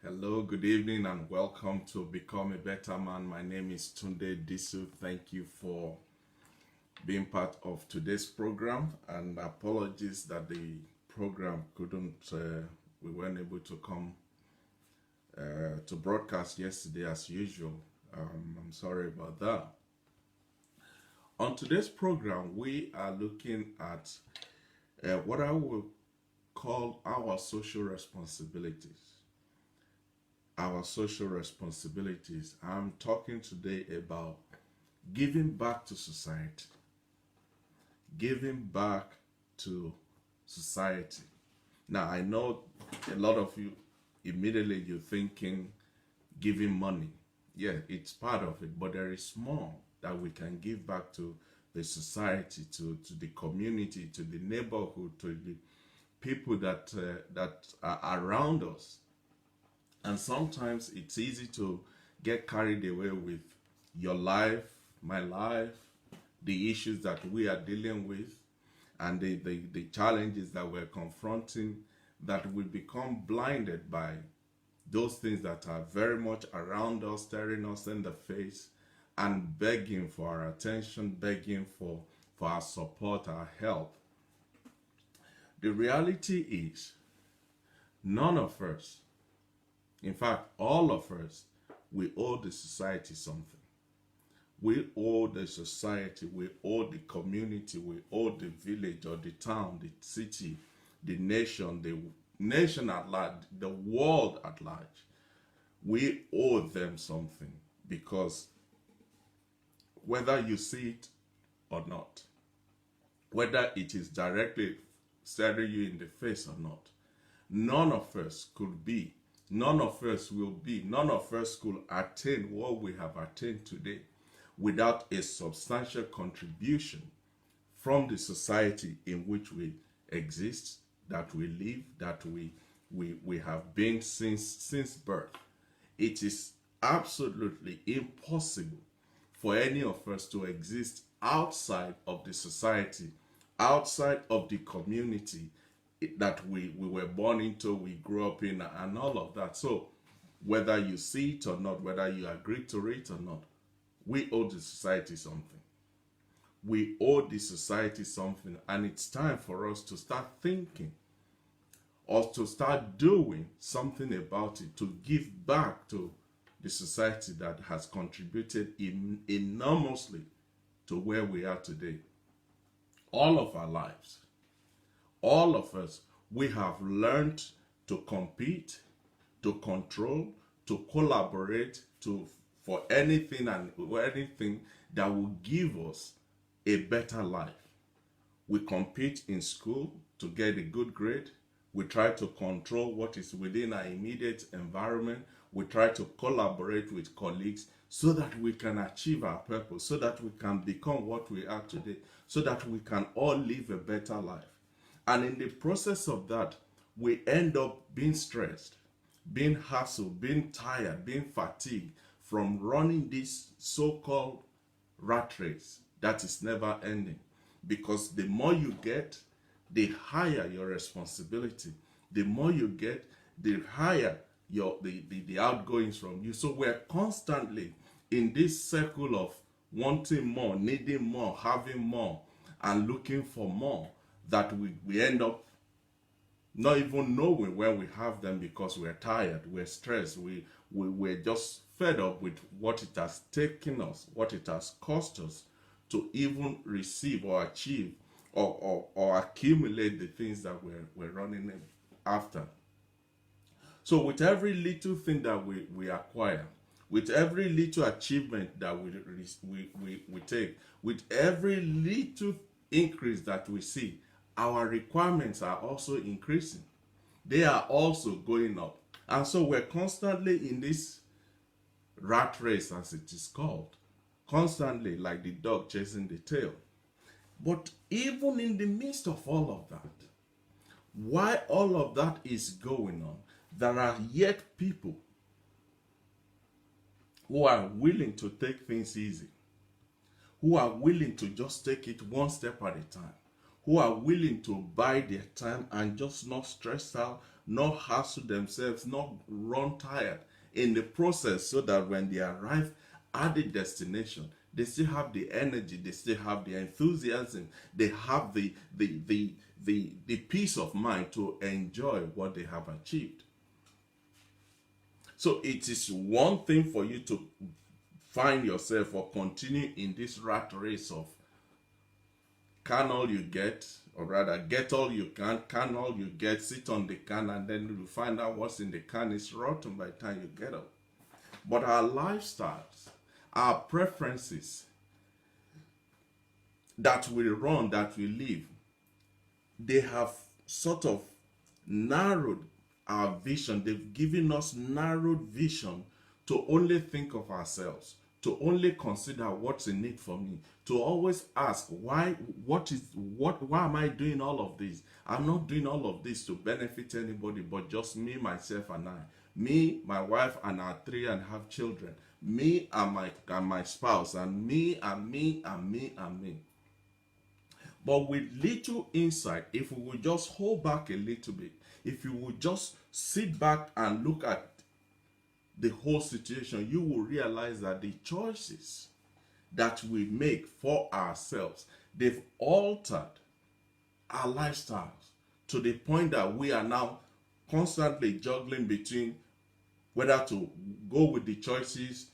Hello, good evening, and welcome to Become a Better Man. My name is Tunde Disu. Thank you for being part of today's program, and apologies that the program we weren't able to come to broadcast yesterday as usual. I'm sorry about that. On today's program, we are looking at what I will call our social responsibilities. Our social responsibilities. I'm talking today about giving back to society. Giving back to society. Now, I know a lot of you immediately you're thinking giving money. Yeah, it's part of it, but there is more that we can give back to the society, to the community, to the neighborhood, to the people that are around us. And sometimes it's easy to get carried away with your life, my life, the issues that we are dealing with, and the challenges that we're confronting, that we become blinded by those things that are very much around us, staring us in the face, and begging for our attention, begging for our support, our help. The reality is, none of us, in fact, all of us, we owe the society something. We owe the society, we owe the community, we owe the village or the town, the city, the nation at large, the world at large. We owe them something because whether you see it or not, whether it is directly staring you in the face or not, none of us could be, none of us will be, none of us could attain what we have attained today without a substantial contribution from the society in which we exist, that we live, that we have been since birth. It is absolutely impossible for any of us to exist outside of the society, outside of the community that we were born into, we grew up in, and all of that. So whether you see it or not, whether you agree to it or not, we owe the society something. We owe the society something, and it's time for us to start thinking or to start doing something about it, to give back to the society that has contributed enormously to where we are today. All of our lives, all of us, we have learned to compete, to control, to collaborate, for anything and anything that will give us a better life. We compete in school to get a good grade. We try to control what is within our immediate environment. We try to collaborate with colleagues so that we can achieve our purpose, so that we can become what we are today, so that we can all live a better life. And in the process of that, we end up being stressed, being hassled, being tired, being fatigued from running this so-called rat race that is never ending. Because the more you get, the higher your responsibility. The more you get, the higher the outgoings from you. So we're constantly in this circle of wanting more, needing more, having more, and looking for more, that we end up not even knowing when we have them because we're tired, we're stressed, we're just fed up with what it has taken us, what it has cost us to even receive or achieve or accumulate the things that we're running after. So with every little thing that we acquire, with every little achievement that we take, with every little increase that we see, our requirements are also increasing. They are also going up. And so we're constantly in this rat race, as it is called, constantly like the dog chasing the tail. But even in the midst of all of that, while all of that is going on, there are yet people who are willing to take things easy, who are willing to just take it one step at a time, who are willing to buy their time and just not stress out, not hassle themselves, not run tired in the process, so that when they arrive at the destination, they still have the energy, they still have the enthusiasm, they have the peace of mind to enjoy what they have achieved. So it is one thing for you to find yourself or continue in this rat race of can all you get, or rather get all you can all you get, sit on the can, and then you find out what's in the can is rotten by the time you get up. But our lifestyles, our preferences that we run, that we live, they have sort of narrowed our vision. They've given us narrowed vision to only think of ourselves, to only consider what's in it for me, to always ask why am I doing all of this? I'm not doing all of this to benefit anybody but just me, myself, and I. Me, my wife, and our 3.5 children. Me and my spouse, and me and me and me and me. But with little insight, if we would just hold back a little bit, if you would just sit back and look at the whole situation, you will realize that the choices that we make for ourselves, they've altered our lifestyles to the point that we are now constantly juggling between whether to go with the choices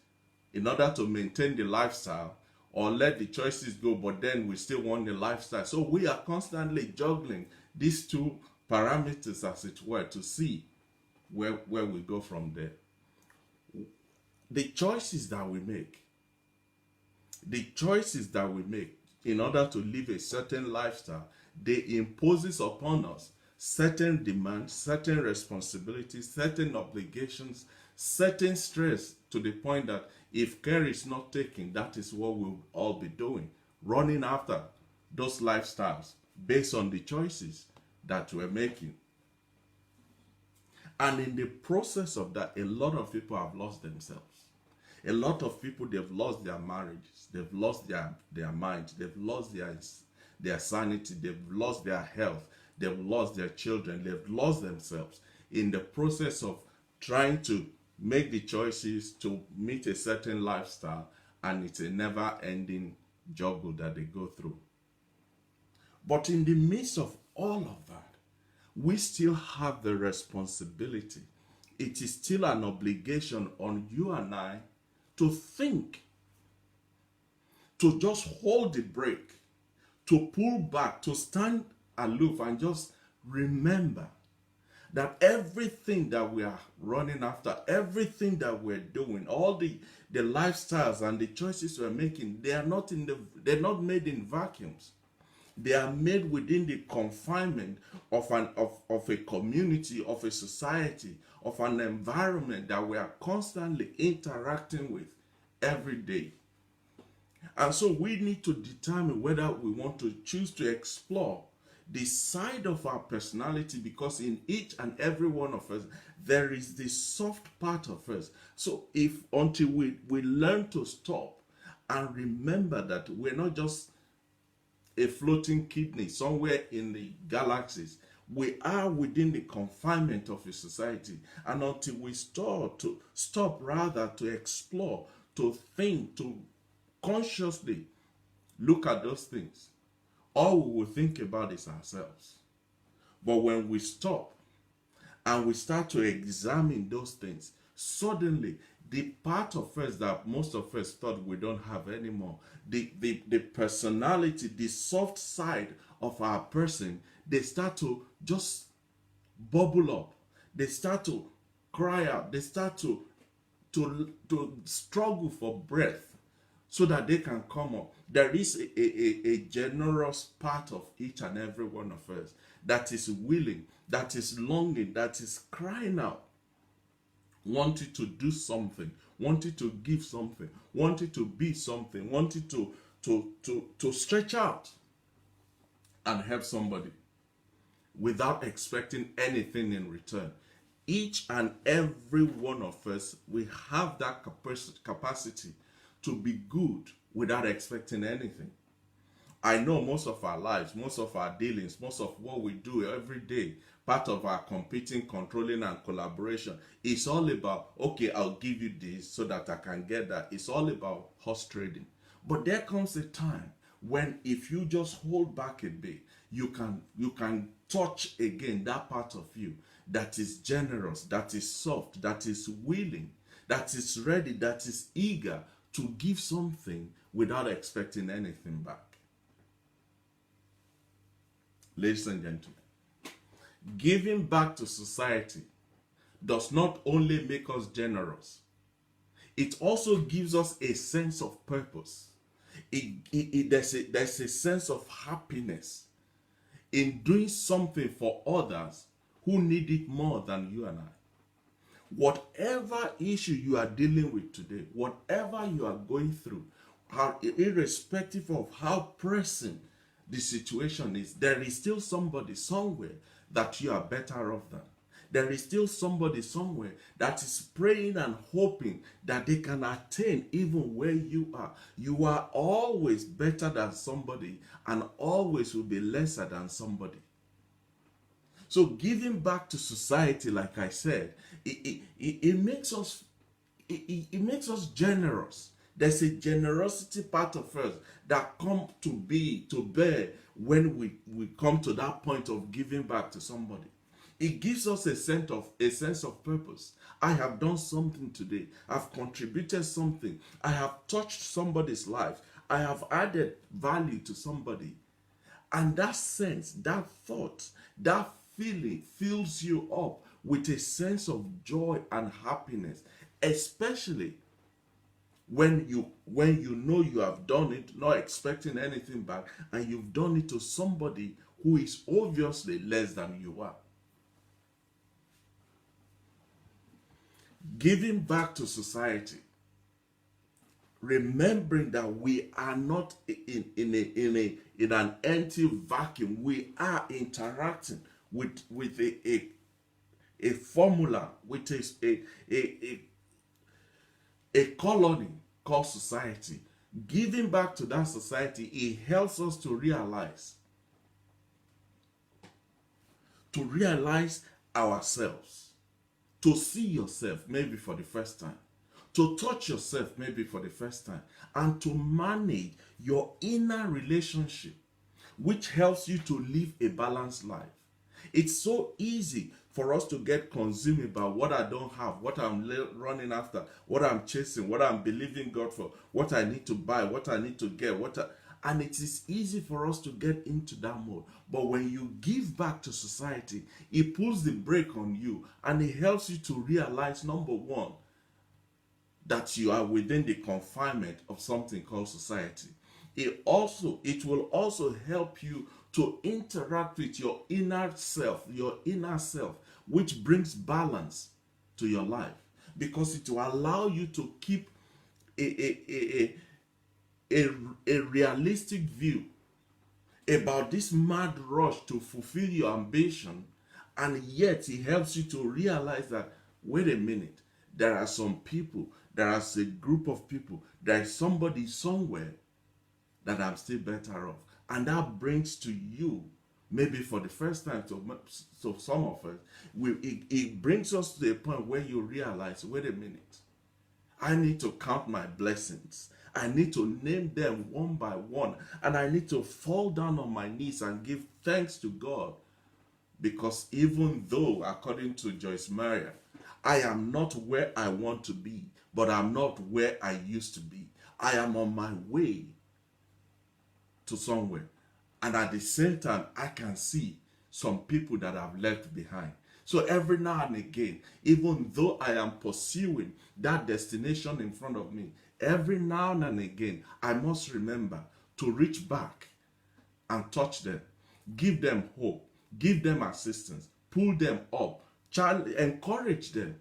in order to maintain the lifestyle, or let the choices go, but then we still want the lifestyle. So we are constantly juggling these two parameters, as it were, to see where we go from there. The choices that we make in order to live a certain lifestyle, they imposes upon us certain demands, certain responsibilities, certain obligations, certain stress, to the point that if care is not taken, that is what we'll all be doing, running after those lifestyles based on the choices that we're making. And in the process of that, a lot of people have lost themselves. A lot of people, they've lost their marriages, they've lost their mind, they've lost their sanity, they've lost their health, they've lost their children, they've lost themselves in the process of trying to make the choices to meet a certain lifestyle, and it's a never-ending juggle that they go through. But in the midst of all of that, we still have the responsibility. It is still an obligation on you and I to think, to just hold the brake, to pull back, to stand aloof, and just remember that everything that we are running after, everything that we're doing, all the lifestyles and the choices we're making, they're not made in vacuums. They are made within the confinement of a community, of a society, of an environment that we are constantly interacting with every day. And so we need to determine whether we want to choose to explore the side of our personality, because in each and every one of us, there is the soft part of us. So until we learn to stop and remember that we're not just a floating kidney somewhere in the galaxies, we are within the confinement of a society. And until we stop to explore, to think, to consciously look at those things, all we will think about is ourselves. But when we stop and we start to examine those things, suddenly the part of us that most of us thought we don't have anymore, the personality, the soft side of our person, they start to just bubble up. They start to cry out. They start to struggle for breath so that they can come up. There is a generous part of each and every one of us that is willing, that is longing, that is crying out, wanting to do something, wanting to give something, wanting to be something, wanting to stretch out and help somebody without expecting anything in return. Each and every one of us, we have that capacity to be good without expecting anything. I know most of our lives, most of our dealings, most of what we do every day, part of our competing, controlling, and collaboration, it's all about, okay, I'll give you this so that I can get that. It's all about horse trading. But there comes a time when if you just hold back a bit, you can touch again that part of you that is generous, that is soft, that is willing, that is ready, that is eager to give something without expecting anything back. Ladies and gentlemen, giving back to society does not only make us generous, it also gives us a sense of purpose. There's a sense of happiness in doing something for others who need it more than you and I. Whatever issue you are dealing with today, whatever you are going through, irrespective of how pressing the situation is, there is still somebody somewhere that you are better off than. There is still somebody somewhere that is praying and hoping that they can attain even where you are. You are always better than somebody and always will be lesser than somebody. So giving back to society, like I said, it makes us it makes us generous. There's a generosity part of us that come to bear when we come to that point of giving back to somebody. It gives us a sense of purpose. I have done something today. I've contributed something. I have touched somebody's life. I have added value to somebody. And that sense, that thought, that feeling fills you up with a sense of joy and happiness, especially when you know you have done it, not expecting anything back, and you've done it to somebody who is obviously less than you are. Giving back to society, remembering that we are not in an empty vacuum. We are interacting with a formula, with a colony called society. Giving back to that society, it helps us to realize ourselves, to see yourself maybe for the first time, to touch yourself maybe for the first time, and to manage your inner relationship, which helps you to live a balanced life. It's so easy for us to get consumed about what I don't have, what I'm running after, what I'm chasing, what I'm believing God for, what I need to buy, what I need to get, and it is easy for us to get into that mode. But when you give back to society, it pulls the brake on you and it helps you to realize, number one, that you are within the confinement of something called society. It will also help you to interact with your inner self, which brings balance to your life, because it will allow you to keep a realistic view about this mad rush to fulfill your ambition, and yet it helps you to realize that, wait a minute, there are some people, there is a group of people, there is somebody somewhere that I'm still better off. And that brings to you, maybe for the first time, so some of us, it brings us to a point where you realize, wait a minute, I need to count my blessings. I need to name them one by one. And I need to fall down on my knees and give thanks to God. Because even though, according to Joyce Meyer, I am not where I want to be, but I'm not where I used to be. I am on my way to somewhere. And at the same time, I can see some people that I've left behind. So every now and again, even though I am pursuing that destination in front of me, every now and again, I must remember to reach back and touch them, give them hope, give them assistance, pull them up, encourage them,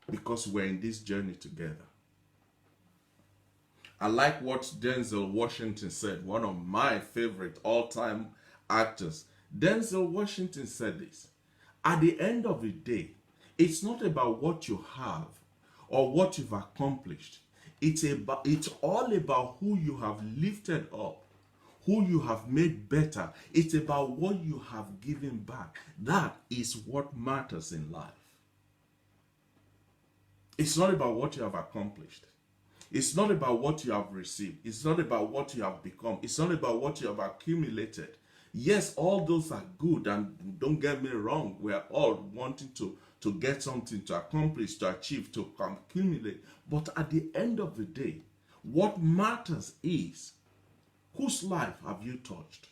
because we're in this journey together. I like what Denzel Washington said, one of my favorite all-time actors. Denzel Washington said this: at the end of the day, it's not about what you have or what you've accomplished. It's all about who you have lifted up, who you have made better. It's about what you have given back. That is what matters in life. It's not about what you have accomplished. It's not about what you have received. It's not about what you have become. It's not about what you have accumulated. Yes, all those are good, and don't get me wrong, we are all wanting to get something, to accomplish, to achieve, to accumulate. But at the end of the day, what matters is whose life have you touched?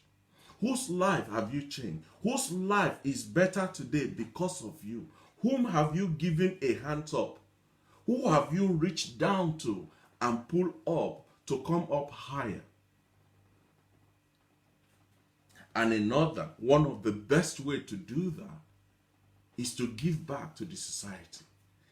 Whose life have you changed? Whose life is better today because of you? Whom have you given a hand up? Who have you reached down to and pull up to come up higher? And another, one of the best way to do that is to give back to the society.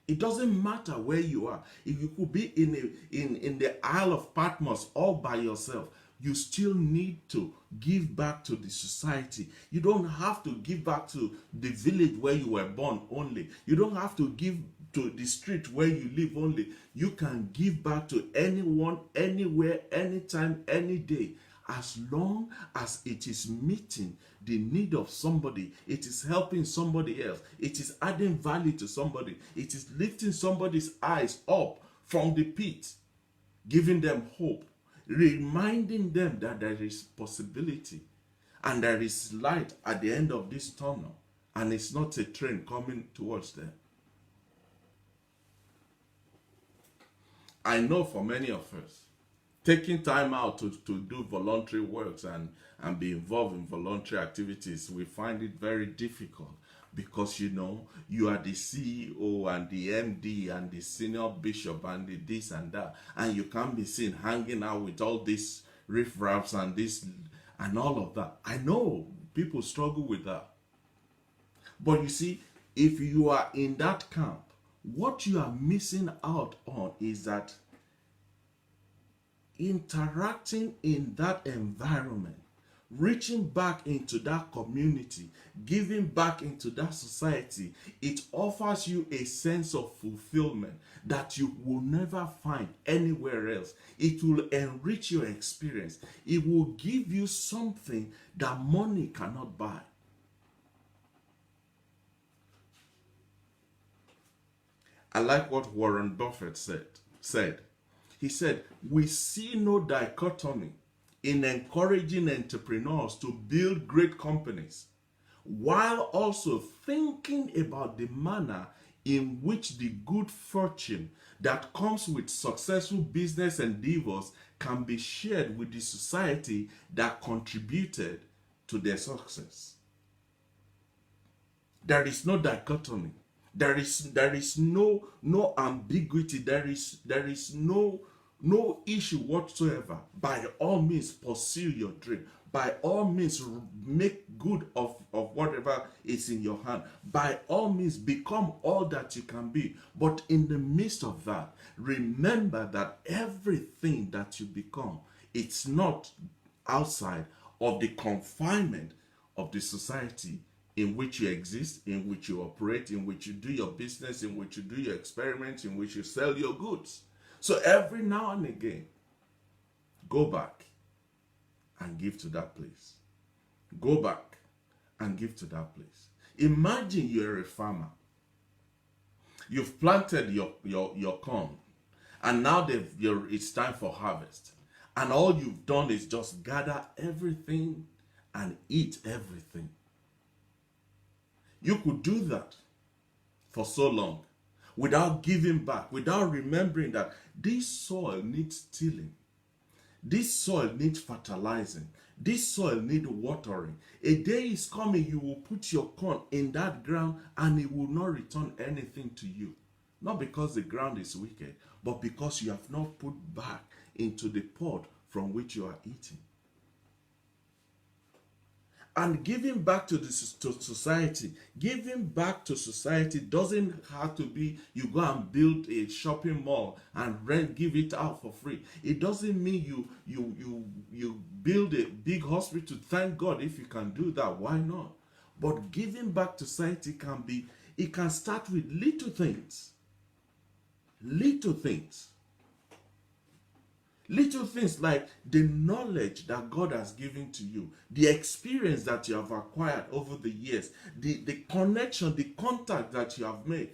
It doesn't matter where you are. If you could be in the Isle of Patmos all by yourself, you still need to give back to the society. You don't have to give back to the village where you were born only. You don't have to give to the street where you live only. You can give back to anyone, anywhere, anytime, any day, as long as it is meeting the need of somebody, it is helping somebody else, it is adding value to somebody, it is lifting somebody's eyes up from the pit, giving them hope, reminding them that there is possibility and there is light at the end of this tunnel, and it's not a train coming towards them. I know for many of us, taking time out to do voluntary works and be involved in voluntary activities, we find it very difficult because you are the CEO and the MD and the senior bishop and the this and that, and you can't be seen hanging out with all these riffraffs and this and all of that. I know people struggle with that. But you see, if you are in that camp, what you are missing out on is that interacting in that environment, reaching back into that community, giving back into that society, it offers you a sense of fulfillment that you will never find anywhere else. It will enrich your experience. It will give you something that money cannot buy. I like what Warren Buffett said. He said, we see no dichotomy in encouraging entrepreneurs to build great companies, while also thinking about the manner in which the good fortune that comes with successful business endeavors can be shared with the society that contributed to their success. There is no dichotomy. There is no ambiguity. There is no issue whatsoever. By all means, pursue your dream. By all means, make good of whatever is in your hand. By all means, become all that you can be. But in the midst of that, remember that everything that you become, it's not outside of the confinement of the society in which you exist, in which you operate, in which you do your business, in which you do your experiments, in which you sell your goods. So every now and again, go back and give to that place. Go back and give to that place. Imagine you're a farmer. You've planted your corn, and now it's time for harvest. And all you've done is just gather everything and eat everything. You could do that for so long without giving back, without remembering that this soil needs tilling. This soil needs fertilizing. This soil needs watering. A day is coming, you will put your corn in that ground and it will not return anything to you. Not because the ground is wicked, but because you have not put back into the pot from which you are eating. And giving back to society, giving back to society doesn't have to be you go and build a shopping mall and give it out for free. It doesn't mean you build a big hospital. Thank God if you can do that. Why not? But giving back to society can start with little things. Little things. Little things like the knowledge that God has given to you, the experience that you have acquired over the years, the connection, the contact that you have made.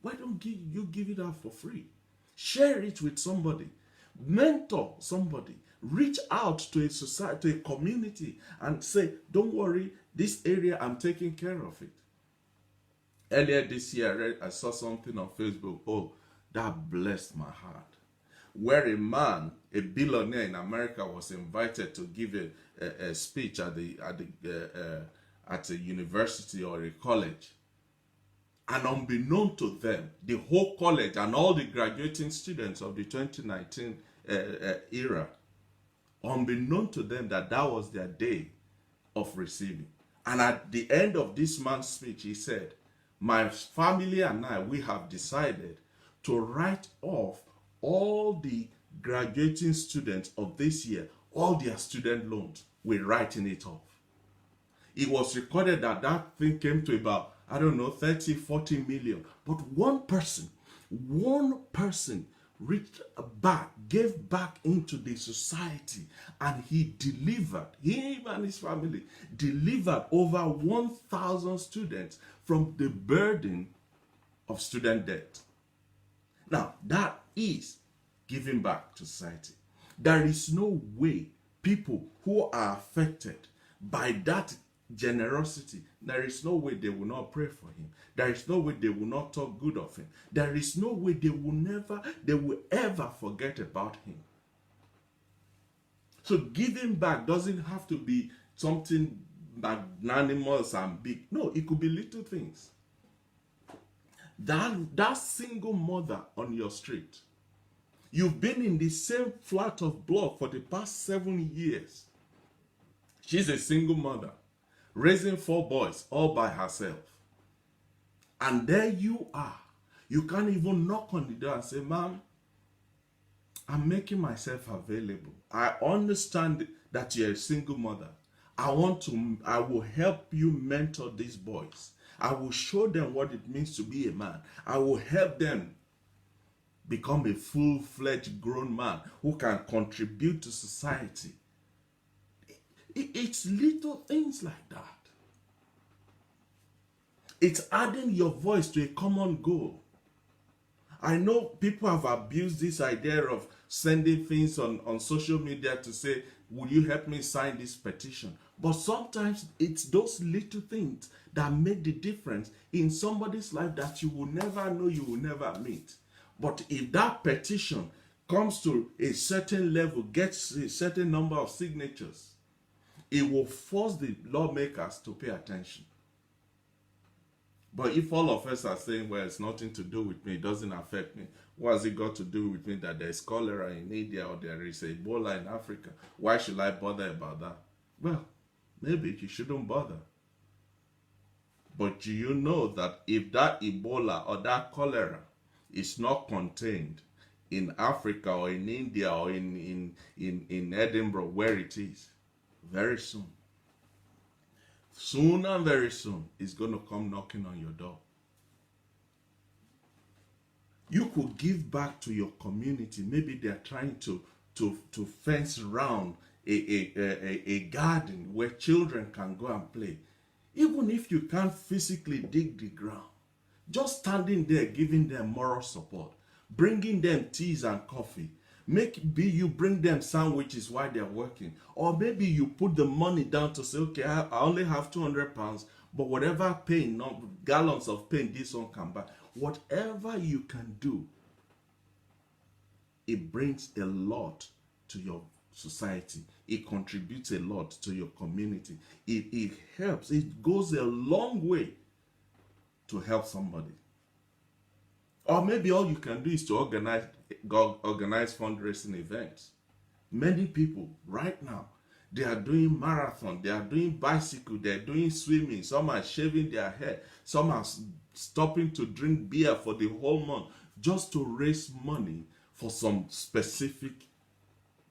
Why don't you give it out for free? Share it with somebody. Mentor somebody. Reach out to a society, to a community, and say, don't worry, this area, I'm taking care of it. Earlier this year, I saw something on Facebook. Oh, that blessed my heart. Where a man, a billionaire in America, was invited to give a speech at a university or a college. And unbeknown to them, the whole college and all the graduating students of the 2019 era, unbeknown to them that was their day of receiving. And at the end of this man's speech, he said, my family and I, we have decided to write off all the graduating students of this year, all their student loans. We're writing it off. It was recorded that that thing came to about, 30, 40 million. But one person reached back, gave back into the society, and he delivered, him and his family, delivered over 1,000 students from the burden of student debt. Now, that is giving back to society. There is no way people who are affected by that generosity, there is no way they will not pray for him. There is no way they will not talk good of him. There is no way they will ever forget about him. So giving back doesn't have to be something magnanimous and big. No, it could be little things. That single mother on your street, you've been in the same flat of block for the past 7 years. She's a single mother, raising 4 boys all by herself. And there you are. You can't even knock on the door and say, ma'am, I'm making myself available. I understand that you're a single mother. I will help you mentor these boys. I will show them what it means to be a man. I will help them become a full-fledged grown man who can contribute to society. It's little things like that. It's adding your voice to a common goal. I know people have abused this idea of sending things on social media to say, will you help me sign this petition? But sometimes it's those little things that make the difference in somebody's life that you will never know, you will never meet. But if that petition comes to a certain level, gets a certain number of signatures, it will force the lawmakers to pay attention. But if all of us are saying, well, it's nothing to do with me, it doesn't affect me, what has it got to do with me that there's cholera in India or there is Ebola in Africa? Why should I bother about that? Well, maybe you shouldn't bother. But do you know that if that Ebola or that cholera is not contained in Africa or in India or in Edinburgh, where it is, very soon and very soon, it's going to come knocking on your door. You could give back to your community. Maybe they're trying to fence around a garden where children can go and play. Even if you can't physically dig the ground, just standing there giving them moral support, bringing them teas and coffee. Maybe you bring them sandwiches while they're working. Or maybe you put the money down to say, okay, I only have 200 pounds, but whatever pain, gallons of pain this one can buy. Whatever you can do, it brings a lot to your society. It contributes a lot to your community. It helps. It goes a long way to help somebody. Or maybe all you can do is to organize fundraising events. Many people right now, they are doing marathon, they are doing bicycle, they are doing swimming, some are shaving their hair, some are stopping to drink beer for the whole month just to raise money for some specific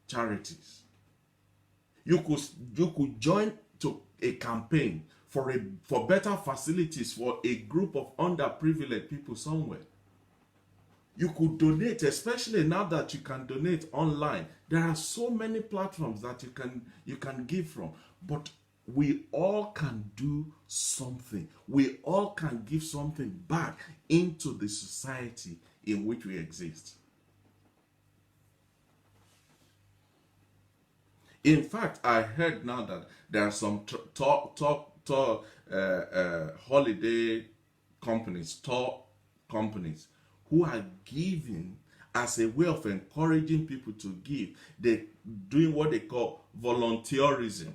charities. You could join to a campaign for better facilities for a group of underprivileged people somewhere. You could donate, especially now that you can donate online. There are so many platforms that you can give from. But we all can do something. We all can give something back into the society in which we exist. In fact, I heard now that there are some top holiday companies, tour companies, who are giving as a way of encouraging people to give. They doing what they call volunteerism,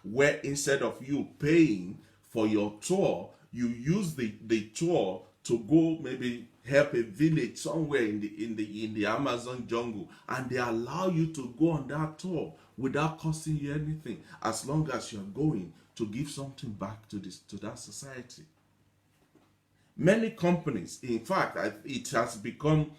where instead of you paying for your tour, you use the tour to go maybe help a village somewhere in the Amazon jungle, and they allow you to go on that tour without costing you anything, as long as you're going to give something back to that society. Many companies, in fact, it has become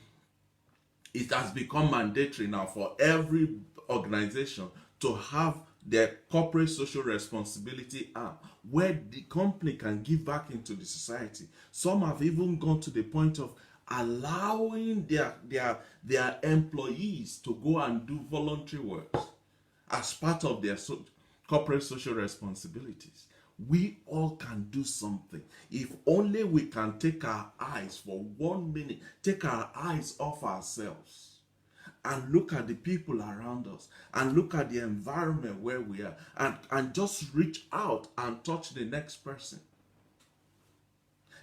mandatory now for every organization to have their corporate social responsibility arm, where the company can give back into the society. Some have even gone to the point of allowing their employees to go and do voluntary work as part of their corporate social responsibilities. We all can do something if only we can take our eyes for 1 minute, take our eyes off ourselves and look at the people around us and look at the environment where we are, and just reach out and touch the next person.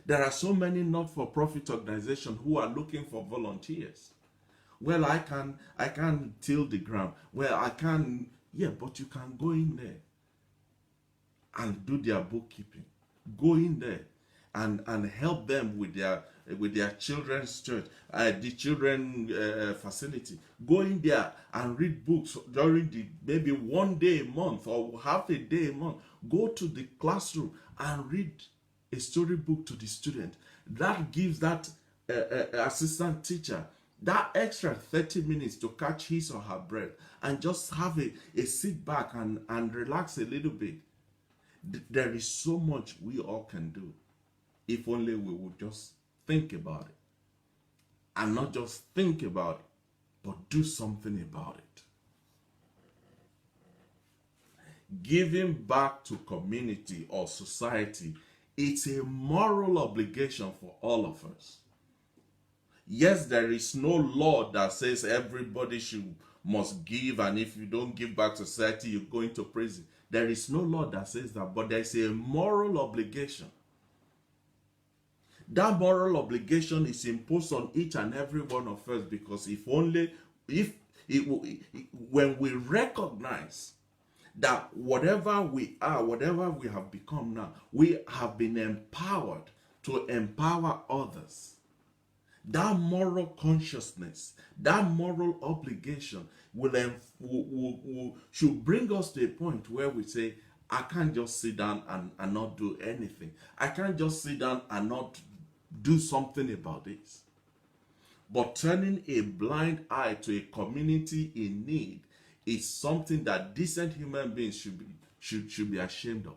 There are so many not-for-profit organizations who are looking for volunteers. Well, I can till the ground. Well, I can, yeah, but you can go in there and do their bookkeeping. Go in there and help them with their children's church, the children facility. Go in there and read books during the maybe 1 day a month or half a day a month. Go to the classroom and read a storybook to the student. That gives that assistant teacher that extra 30 minutes to catch his or her breath and just have a sit back and relax a little bit. There is so much we all can do if only we would just think about it. And not just think about it, but do something about it. Giving back to community or society, it's a moral obligation for all of us. Yes, there is no law that says everybody must give, and if you don't give back to society, you go into prison. There is no law that says that, but there is a moral obligation. That moral obligation is imposed on each and every one of us, because when we recognize that whatever we are, whatever we have become now, we have been empowered to empower others. That moral consciousness, that moral obligation should bring us to a point where we say, I can't just sit down and not do anything. I can't just sit down and not do something about this. But turning a blind eye to a community in need is something that decent human beings should be ashamed of.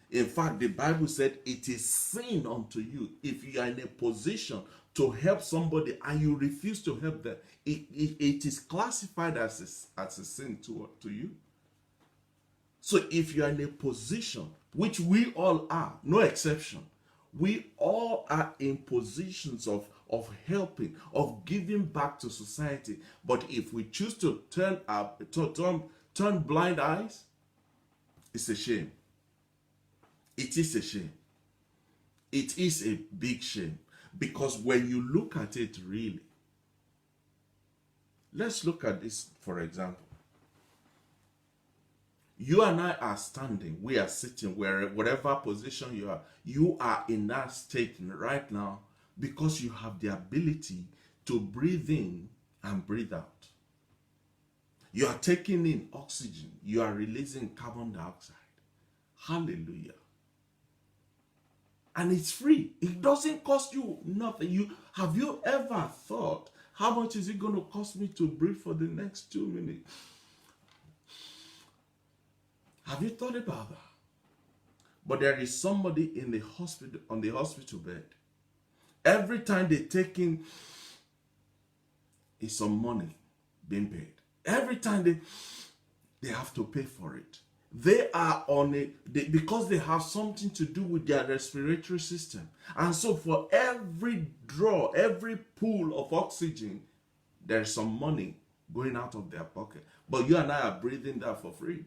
In fact, the Bible said it is sin unto you if you are in a position to help somebody and you refuse to help them. It is classified as a sin to you. So if you are in a position, which we all are, no exception, we all are in positions of helping, of giving back to society. But if we choose to turn blind eyes, it's a shame. It is a shame. It is a big shame. Because when you look at it really, let's look at this for example. You and I are standing, we are sitting, whatever position you are in that state right now because you have the ability to breathe in and breathe out. You are taking in oxygen, you are releasing carbon dioxide. Hallelujah. And it's free. It doesn't cost you nothing. Have you ever thought, how much is it going to cost me to breathe for the next 2 minutes? Have you thought about that? But there is somebody in the hospital, on the hospital bed, Every time they take in is some money being paid. Every time they have to pay for it. They are on it because they have something to do with their respiratory system. And so for every draw, every pull of oxygen, there's some money going out of their pocket. But you and I are breathing that for free.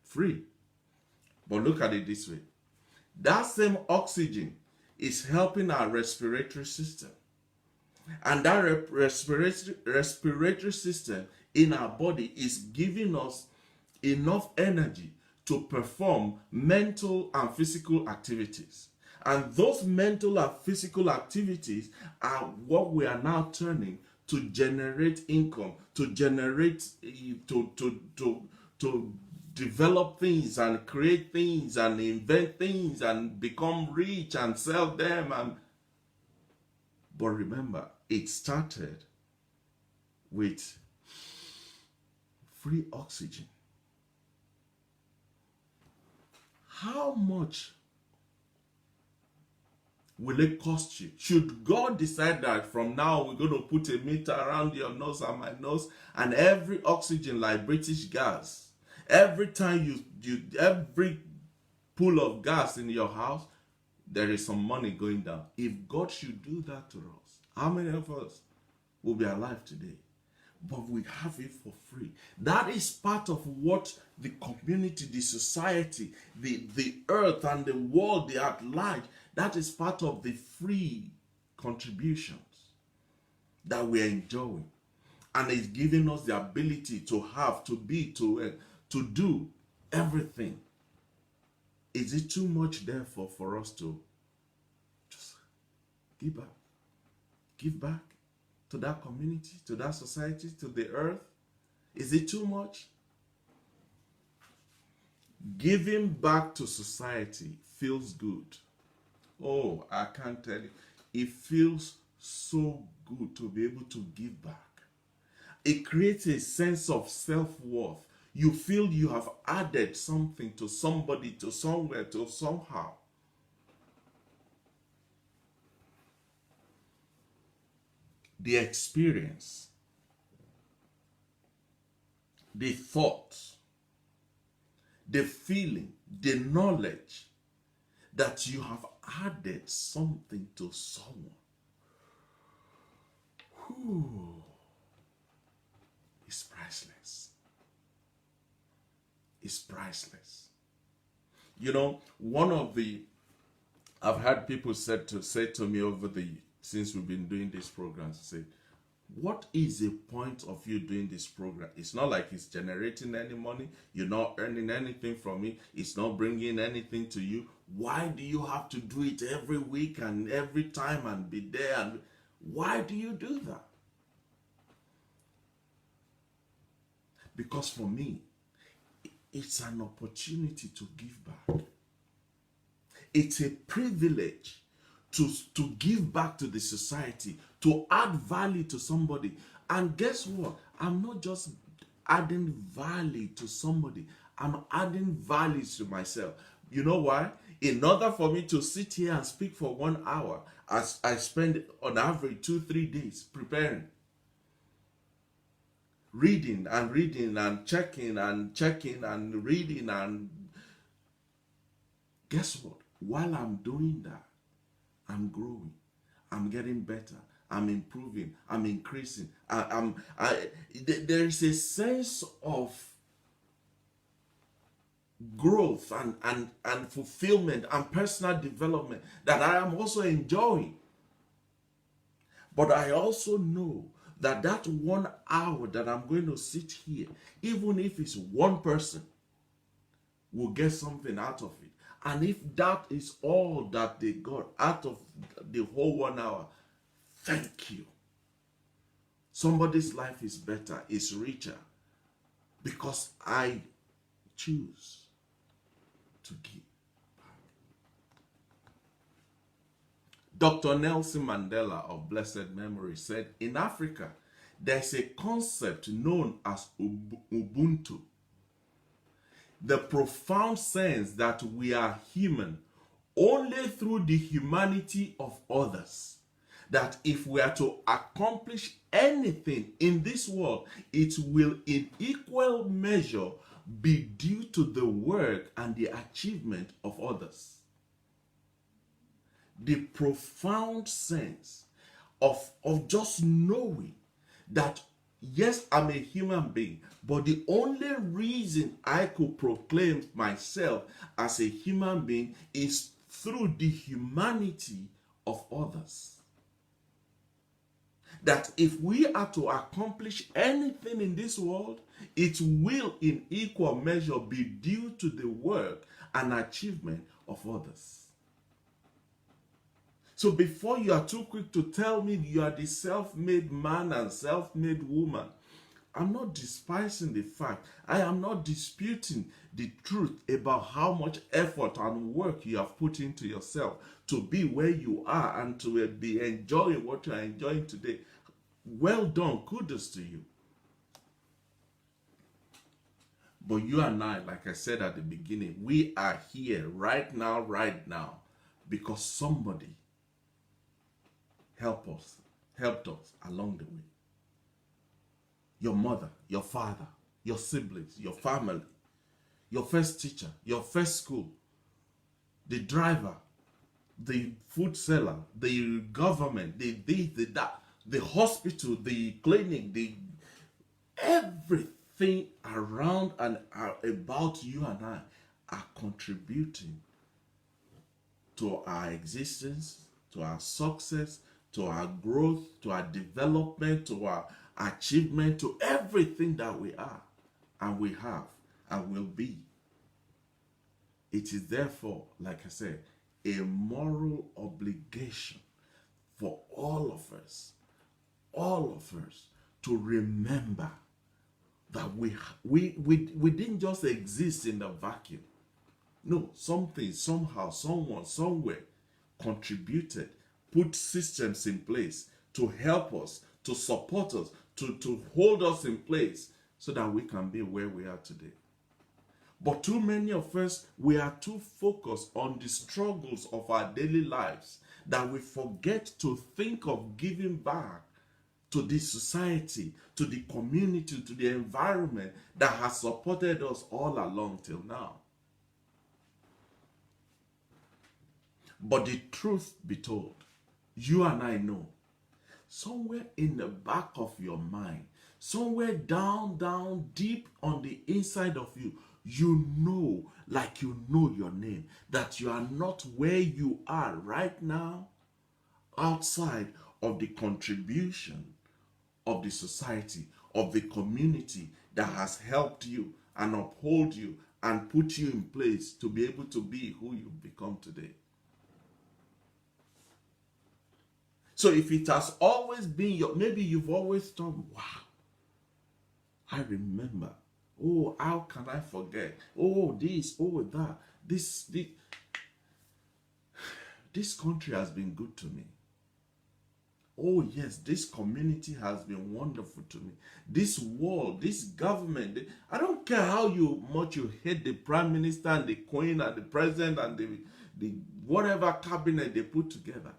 Free. But look at it this way. That same oxygen is helping our respiratory system. And that respiratory system in our body is giving us enough energy to perform mental and physical activities. And those mental and physical activities are what we are now turning to generate income, to generate, to develop things and create things and invent things and become rich and sell them. But remember, it started with free oxygen. How much will it cost you? Should God decide that from now we're going to put a meter around your nose and my nose, and every oxygen like British gas, every time every pull of gas in your house, there is some money going down. If God should do that to us, how many of us will be alive today? But we have it for free. That is part of what the community, the society, the earth and the world, they at large, that is part of the free contributions that we are enjoying. And it's giving us the ability to have, to be, to do everything. Is it too much, therefore, for us to just give back? Give back to that community, to that society, to the earth? Is it too much? Giving back to society feels good. Oh, I can't tell you. It feels so good to be able to give back. It creates a sense of self-worth. You feel you have added something to somebody, to somewhere, to somehow. The experience, the thought, the feeling, the knowledge that you have added something to someone. It's priceless. It's priceless. You know, I've had people say to me since we've been doing these programs, say, what is the point of you doing this program? It's not like it's generating any money. You're not earning anything from it. It's not bringing anything to you. Why do you have to do it every week and every time and be there? And why do you do that? Because for me, it's an opportunity to give back. It's a privilege to give back to the society, to add value to somebody. And guess what? I'm not just adding value to somebody. I'm adding value to myself. You know why? In order for me to sit here and speak for 1 hour, I spend on average 2-3 days preparing. Reading and checking and reading, and guess what? While I'm doing that, I'm growing, I'm getting better, I'm improving, I'm increasing. There is a sense of growth and fulfillment and personal development that I am also enjoying. But I also know that 1 hour that I'm going to sit here, even if it's one person, will get something out of it. And if that is all that they got out of the whole 1 hour, thank you. Somebody's life is better, is richer, because I choose to give back. Dr. Nelson Mandela of blessed memory said, in Africa, there's a concept known as Ubuntu. The profound sense that we are human only through the humanity of others. That if we are to accomplish anything in this world, it will in equal measure be due to the work and the achievement of others. The profound sense of just knowing that yes, I'm a human being, but the only reason I could proclaim myself as a human being is through the humanity of others. That if we are to accomplish anything in this world, it will in equal measure be due to the work and achievement of others. So before you are too quick to tell me you are the self-made man and self-made woman, I'm not despising the fact. I am not disputing the truth about how much effort and work you have put into yourself to be where you are and to be enjoying what you are enjoying today. Well done, kudos to you. But you and I, like I said at the beginning, we are here right now, because somebody helped us along the way. Your mother, your father, your siblings, your family, your first teacher, your first school, the driver, the food seller, the government, the this, the that, the hospital, the clinic, the everything around and about you and I are contributing to our existence, to our success, to our growth, to our development, to our achievement, to everything that we are and we have and will be. It is therefore, like I said, a moral obligation for all of us to remember that we didn't just exist in the vacuum. No, something, somehow, someone, somewhere contributed, put systems in place to help us, to support us, to hold us in place so that we can be where we are today. But too many of us, we are too focused on the struggles of our daily lives that we forget to think of giving back to the society, to the community, to the environment that has supported us all along till now. But the truth be told, you and I know, somewhere in the back of your mind, somewhere down, deep on the inside of you, you know, like you know your name, that you are not where you are right now outside of the contribution of the society, of the community that has helped you and uphold you and put you in place to be able to be who you've become today. So if it has always been maybe you've always thought, wow, I remember, oh, how can I forget? Oh, this, oh, that. This country has been good to me. Oh, yes, this community has been wonderful to me. This world, this government, I don't care how much you hate the prime minister and the queen and the president and the whatever cabinet they put together.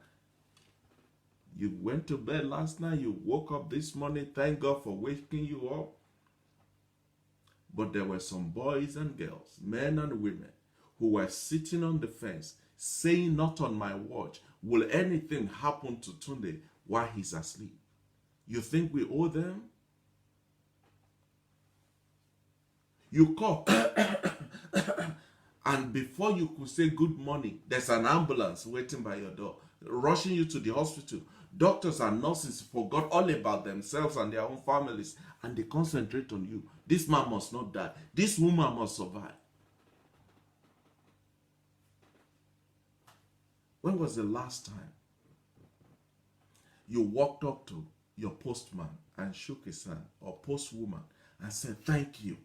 You went to bed last night, you woke up this morning, thank God for waking you up. But there were some boys and girls, men and women, who were sitting on the fence, saying, not on my watch will anything happen to Tunde while he's asleep. You think we owe them? You call, and before you could say good morning, there's an ambulance waiting by your door, rushing you to the hospital. Doctors and nurses forgot all about themselves and their own families, and they concentrate on you. This man must not die. This woman must survive. When was the last time you walked up to your postman and shook his hand, or postwoman, and said, thank you?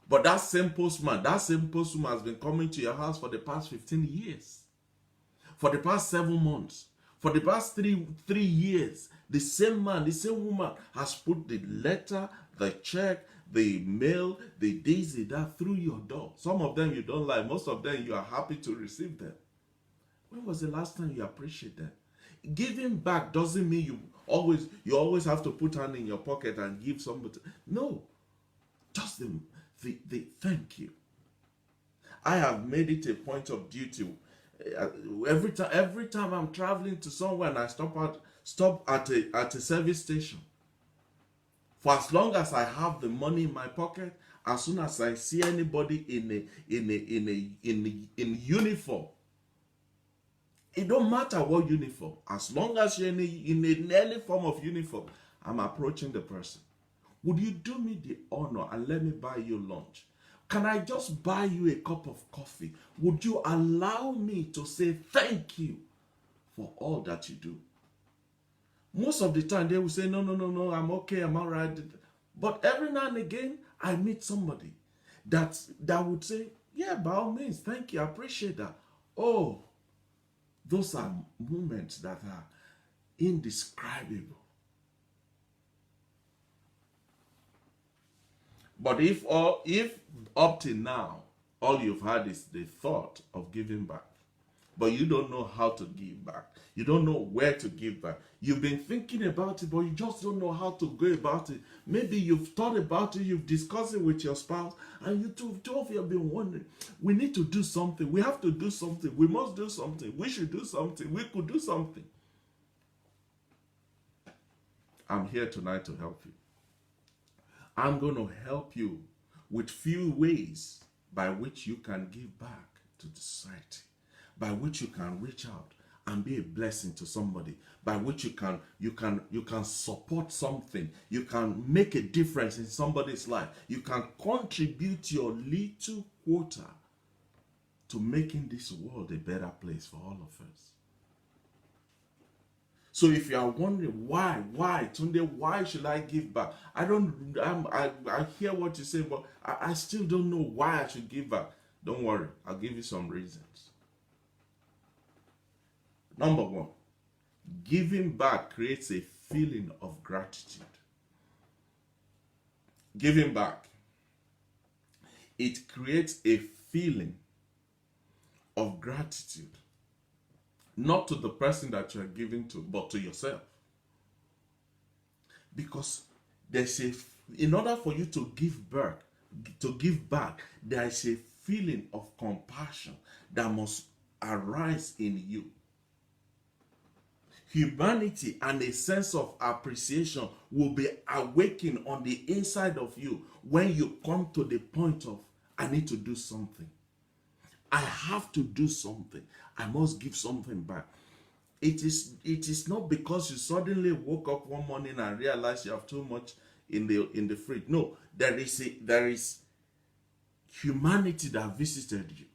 But that same postman, that same postwoman has been coming to your house for the past 15 years. For the past 7 months. For the past three years. The same man, the same woman has put the letter, the check, the mail, the this, the that through your door. Some of them you don't like. Most of them you are happy to receive them. When was the last time you appreciate them? Giving back doesn't mean you always have to put hand in your pocket and give somebody. No, just the thank you. I have made it a point of duty. Every time I'm traveling to somewhere and I stop at a service station. For as long as I have the money in my pocket, as soon as I see anybody in uniform, it don't matter what uniform. As long as you're in any form of uniform, I'm approaching the person. Would you do me the honor and let me buy you lunch? Can I just buy you a cup of coffee? Would you allow me to say thank you for all that you do? Most of the time they will say, no, I'm okay, I'm all right. But every now and again, I meet somebody that would say, yeah, by all means, thank you, I appreciate that. Oh, those are moments that are indescribable. But if up till now, all you've had is the thought of giving back, but you don't know how to give back, you don't know where to give back, you've been thinking about it, but you just don't know how to go about it. Maybe you've thought about it, you've discussed it with your spouse, and you two of you have been wondering, we need to do something, we have to do something, we must do something, we should do something, we could do something. I'm here tonight to help you. I'm going to help you with few ways by which you can give back to the society, by which you can reach out and be a blessing to somebody, by which you can support something, you can make a difference in somebody's life, you can contribute your little quota to making this world a better place for all of us. So if you are wondering why, Tunde, why should I give back? I hear what you say, but I still don't know why I should give back. Don't worry, I'll give you some reasons. Number one, giving back creates a feeling of gratitude. Giving back, it creates a feeling of gratitude. Not to the person that you are giving to, but to yourself. Because in order for you to give back, there is a feeling of compassion that must arise in you. Humanity and a sense of appreciation will be awakened on the inside of you when you come to the point of, I need to do something. I have to do something. I must give something back. It is not because you suddenly woke up one morning and realized you have too much in the fridge. No, there is humanity that visited you.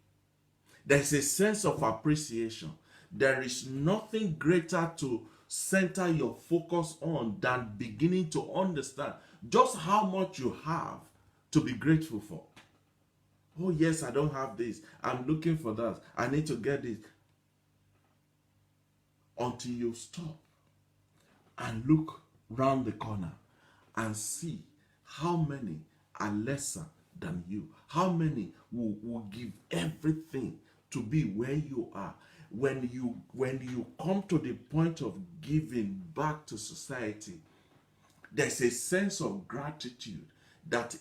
There is a sense of appreciation. There is nothing greater to center your focus on than beginning to understand just how much you have to be grateful for. Oh yes, I don't have this. I'm looking for that. I need to get this. Until you stop and look round the corner and see how many are lesser than you. How many will give everything to be where you are. When you come to the point of giving back to society, there's a sense of gratitude that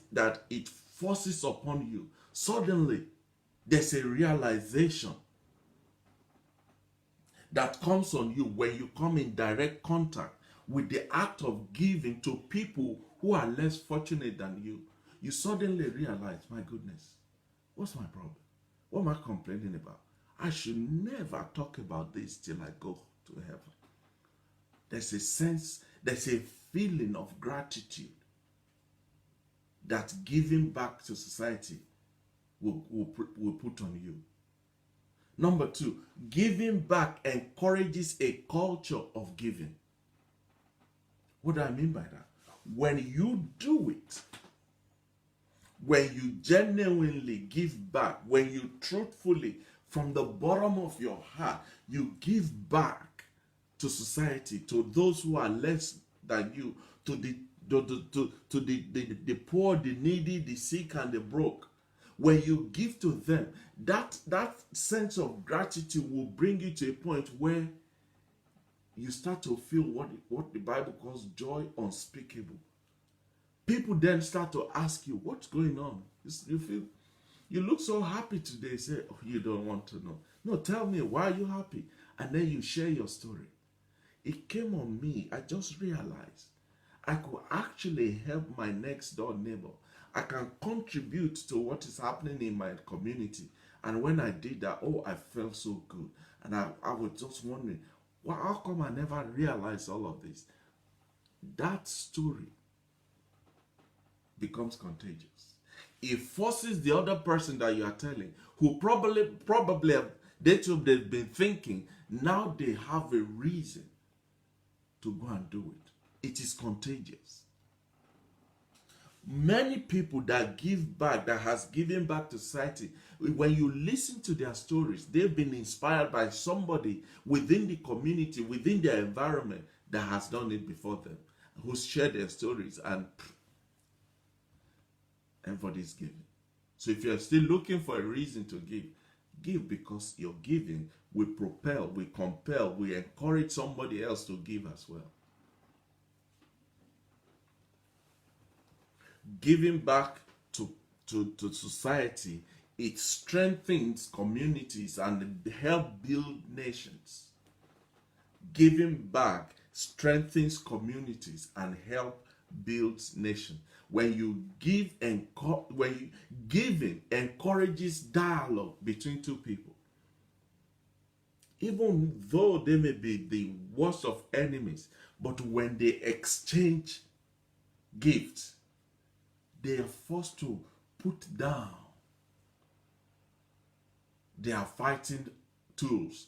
it forces upon you. Suddenly, there's a realization that comes on you when you come in direct contact with the act of giving to people who are less fortunate than you. You suddenly realize, my goodness, what's my problem? What am I complaining about? I should never talk about this till I go to heaven. There's a feeling of gratitude that giving back to society will put on you. Number two, giving back encourages a culture of giving. What do I mean by that? When you do it, when you genuinely give back, when you truthfully, from the bottom of your heart, you give back to society, to those who are less than you, to the poor, the needy, the sick, and the broke. When you give to them, that sense of gratitude will bring you to a point where you start to feel what the Bible calls joy unspeakable. People then start to ask you, what's going on? You feel, you look so happy today. Say, oh, you don't want to know. No, tell me, why are you happy? And then you share your story. It came on me. I just realized I could actually help my next door neighbor. I can contribute to what is happening in my community. And when I did that, oh, I felt so good. And I was just wondering, well, how come I never realized all of this? That story becomes contagious. It forces the other person that you are telling, who probably they too they've been thinking, now they have a reason to go and do it. It is contagious. Many people that give back, that has given back to society, when you listen to their stories, they've been inspired by somebody within the community, within their environment that has done it before them, who's shared their stories, and everybody's giving. So if you're still looking for a reason to give because your giving will propel, will compel, will encourage somebody else to give as well. Giving back to society, it strengthens communities and help build nations. Giving back strengthens communities and help build nations. When you give, giving encourages dialogue between two people. Even though they may be the worst of enemies, but when they exchange gifts, they are forced to put down their fighting tools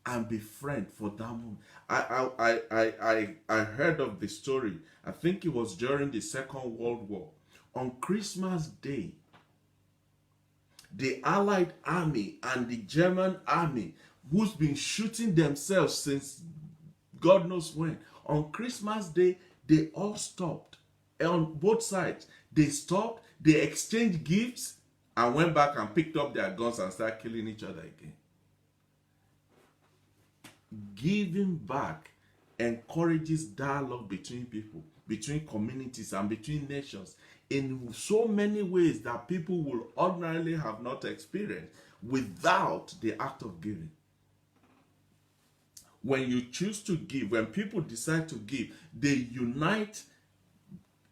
and be friends for that moment. I heard of the story. I think it was during the Second World War. On Christmas Day, the Allied army and the German army, who's been shooting themselves since God knows when, on Christmas Day, they all stopped. On both sides, they stopped, they exchanged gifts, and went back and picked up their guns and started killing each other again. Giving back encourages dialogue between people, between communities, and between nations in so many ways that people will ordinarily have not experienced without the act of giving. When you choose to give, when people decide to give, they unite.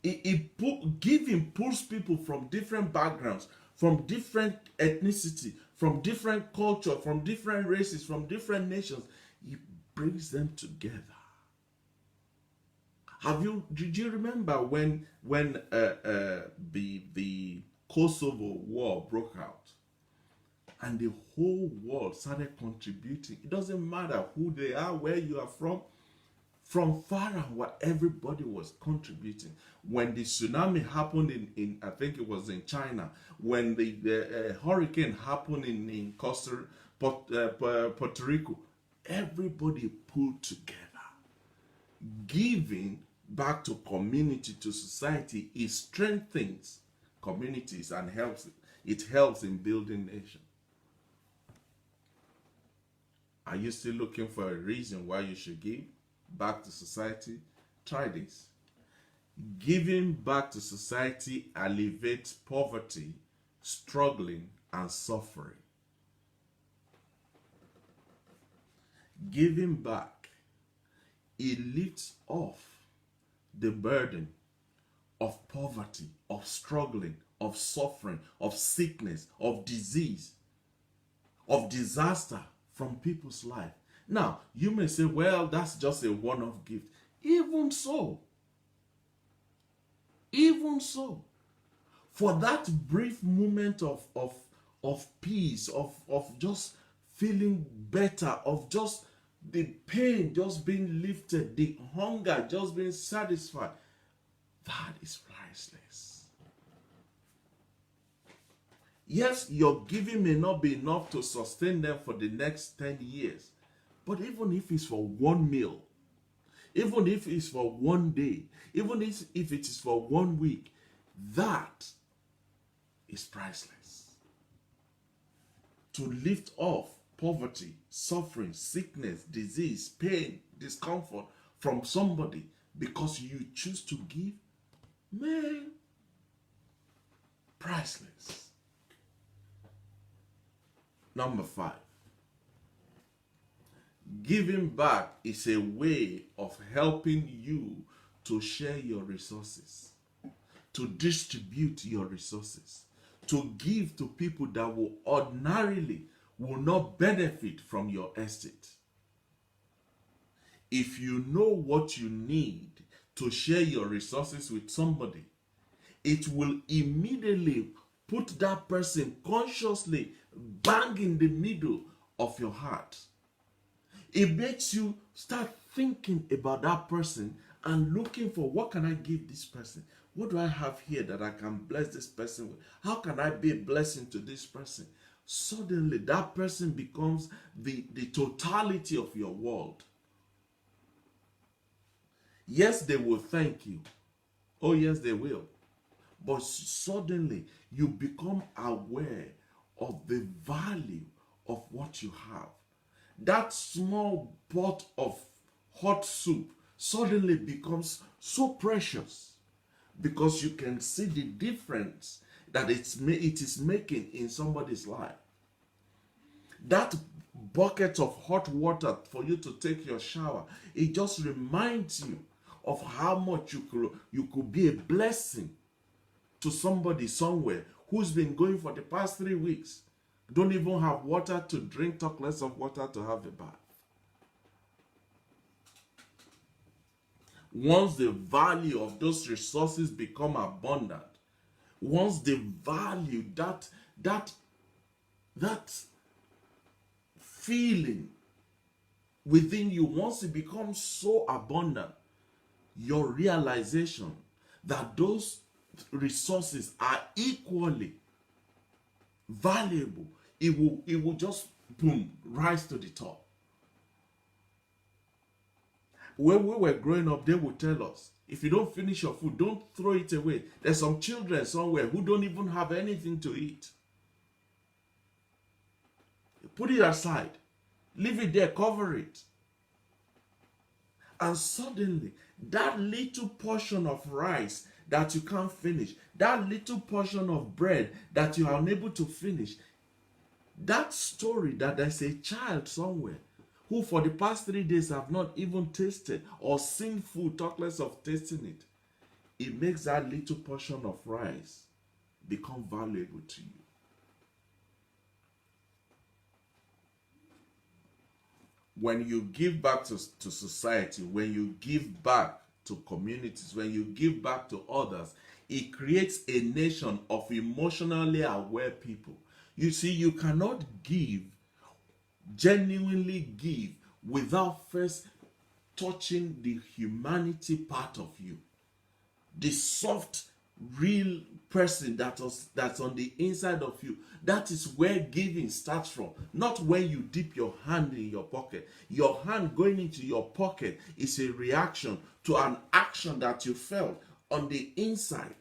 Giving pulls people from different backgrounds, from different ethnicity, from different culture, from different races, from different nations. It brings them together. Did you remember when the Kosovo war broke out and the whole world started contributing? It doesn't matter who they are, where you are from far and wide, everybody was contributing. When the tsunami happened in I think it was in China, when the hurricane happened in Puerto Rico, everybody pulled together. Giving back to community, to society, it strengthens communities and it helps in building nations. Are you still looking for a reason why you should give back to society? Try this. Giving back to society alleviates poverty, struggling, and suffering. Giving back, it lifts off the burden of poverty, of struggling, of suffering, of sickness, of disease, of disaster from people's life. Now, you may say, well, that's just a one-off gift. Even so, for that brief moment of peace, of just feeling better, of just the pain just being lifted, the hunger just being satisfied, that is priceless. Yes, your giving may not be enough to sustain them for the next 10 years, but even if it's for one meal, even if it's for one day, even if it is for 1 week, that is priceless. To lift off poverty, suffering, sickness, disease, pain, discomfort from somebody because you choose to give, man, priceless. Number 5, giving back is a way of helping you to share your resources, to distribute your resources, to give to people that will ordinarily will not benefit from your estate. If you know what you need to share your resources with somebody, it will immediately put that person consciously bang in the middle of your heart. It makes you start thinking about that person and looking for, what can I give this person? What do I have here that I can bless this person with? How can I be a blessing to this person? Suddenly that person becomes the totality of your world. Yes, they will thank you. Oh yes, they will. But suddenly you become aware of the value of what you have. That small pot of hot soup suddenly becomes so precious because you can see the difference that it is making in somebody's life. That bucket of hot water for you to take your shower, it just reminds you of how much you could be a blessing to somebody somewhere who's been going for the past 3 weeks, don't even have water to drink, talk less of water to have a bath. Once the value of those resources become abundant, once the value, that feeling within you, once it becomes so abundant, your realization that those resources are equally valuable, it will just boom, rise to the top. When we were growing up, they would tell us, if you don't finish your food, don't throw it away. There's some children somewhere who don't even have anything to eat. Put it aside, leave it there, cover it. And suddenly, that little portion of rice that you can't finish, that little portion of bread that you are unable to finish, that story that there's a child somewhere who for the past 3 days have not even tasted or seen food, talk less of tasting it, it makes that little portion of rice become valuable to you. When you give back to society, when you give back to communities, when you give back to others, it creates a nation of emotionally aware people. You see, you cannot give, genuinely give, without first touching the humanity part of you, the soft, real person that's on the inside of you. That is where giving starts from. Not when you dip your hand in your pocket. Your hand going into your pocket is a reaction to an action that you felt on the inside.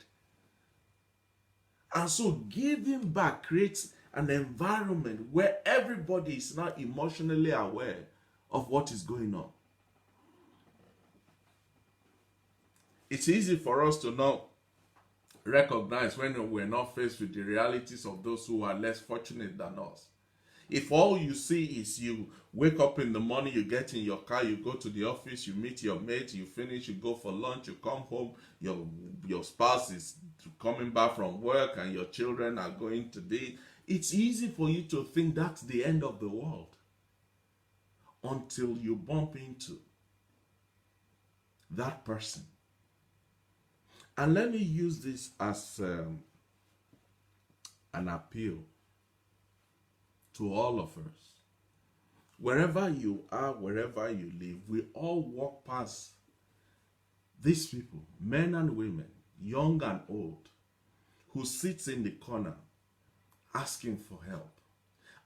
And so giving back creates an environment where everybody is now emotionally aware of what is going on. It's easy for us to not recognize when we're not faced with the realities of those who are less fortunate than us. If all you see is you wake up in the morning, you get in your car, you go to the office, you meet your mate, you finish, you go for lunch, you come home, your spouse is coming back from work and your children are going to bed, it's easy for you to think that's the end of the world until you bump into that person. And let me use this as an appeal to all of us. Wherever you are, wherever you live, we all walk past these people, men and women, young and old, who sits in the corner asking for help.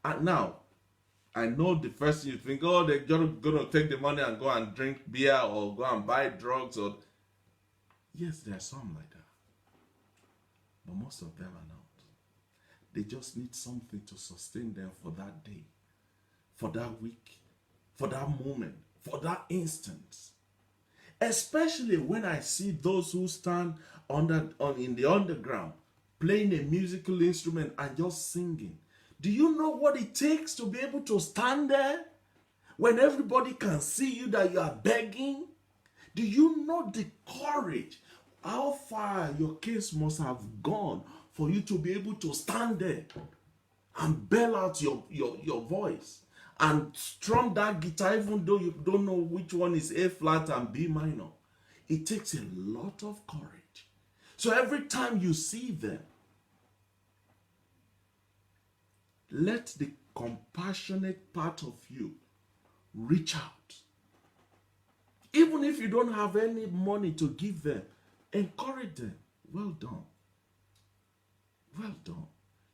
And now, I know the first thing you think, oh, they're going to take the money and go and drink beer or go and buy drugs. Or yes, there are some like that, but most of them are not. They just need something to sustain them for that day, for that week, for that moment, for that instance. Especially when I see those who stand in the underground playing a musical instrument and just singing. Do you know what it takes to be able to stand there when everybody can see you that you are begging? Do you know the courage? How far your case must have gone for you to be able to stand there and bail out your voice and strum that guitar even though you don't know which one is A flat and B minor. It takes a lot of courage. So every time you see them, let the compassionate part of you reach out. Even if you don't have any money to give them, encourage them. Well done. Well done.